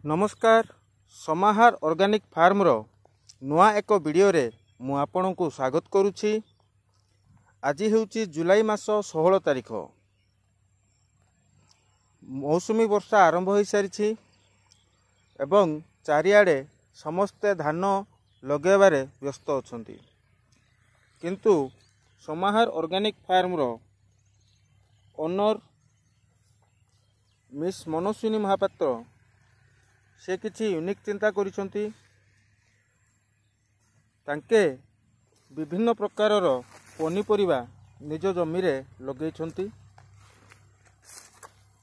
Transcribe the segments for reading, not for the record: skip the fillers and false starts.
नमस्कार समाहार organic farmer नुआ एक वीडियो रे मु आपन को स्वागत करुछि। आज हेउछि जुलाई मास 16 तारिख। मौसुमी वर्षा आरंभ हो सारी एवं चारिआडे समस्ते धान लगेबारे व्यस्त अछंती, किंतु समाहार organic farmer owner miss Manaswini Mahapatra से किछि यूनिक चिंता करिसंती। तांके विभिन्न प्रकारर पनीपरिबा निज जमी रे लगेइछंती।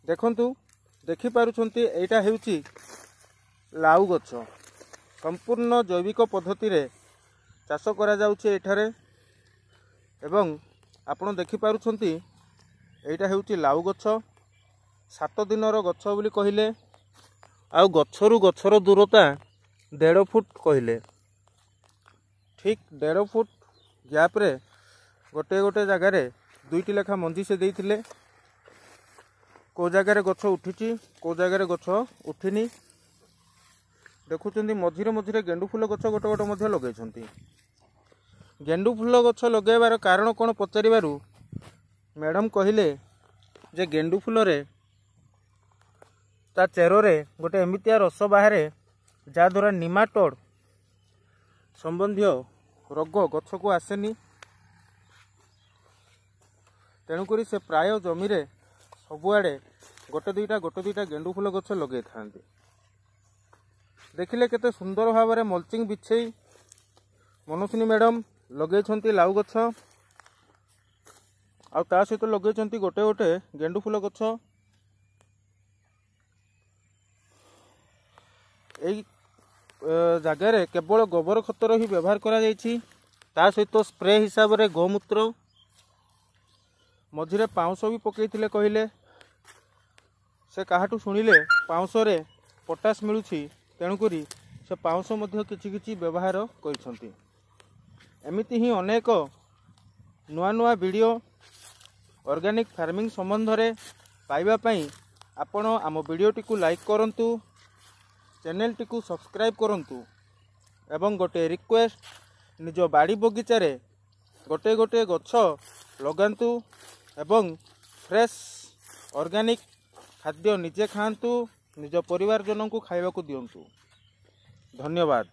देखंतु देखि पारुछंती एटा हेउची लाउ गछ। संपूर्ण जैविक पद्धति रे चाष करा जाउछि एठारे एवं आपण देखि पारुछंती एटा हेउची लाउ गछ। 7 दिनर गछ बोली कहिले आउ गछरु गछर दूरता 1.5 फुट कहले। ठीक 1.5 फुट गैप रे गोटे गोटे जगार 2टी लेखा मंजी से देइथिले। को जगार गछ उठिची को जगार गछ उठिनी। देखुचंदी मझिरे मझिरे गेंडु फूल गछ गोटे गोटे मध्य लगेइछंती। गेंडु फूल गछ लगेबार कारण कोन पचारिबारु मैडम कहिले जे गेंडु फूल रे ता चेरोरे गोटे एमितिया रस बाहर जहाँद्वारा निमाटोड संबंधी रोग गछ को आसेनी। तेणुक से प्राय जमी रे सबुआड़े गोटे दुईटा गेंडु फूल गछ लगे था। देखिले केते सुंदर भाव में मल्चिंग बिछे मनस्विनी मैडम लगे लाउ गछ आ ता सहित लगे गोटे गोटे गेंडु फूल गछ। यही जगार केवल गोबर खतर ही व्यवहार करा जायछि। ता सहित स्प्रे हिसाब रे गोमूत्र मझिरे पाउंस भी पकईथिले कहिले। से काहाटू शुणिले पाउंस रे पोटास मिलुछि, तेणुकरी से पाउंस मध्य किछि किछि व्यवहार करिसंती। एमिति ही अनेक नुआ नुआ वीडियो ऑर्गेनिक फार्मिंग संबंध रे पाइबा पई आपण आम वीडियोटी को लाइक करंतु, चैनल टी को सब्सक्राइब करंतु एवं गोटे रिक्वेस्ट निज बाड़ी बगीचा रे गोटे गोटे गछ लगांतु एवं फ्रेश ऑर्गेनिक खाद्य निजे खांतु, निज परिवार जनों को खाइबा को दियंतु। धन्यवाद।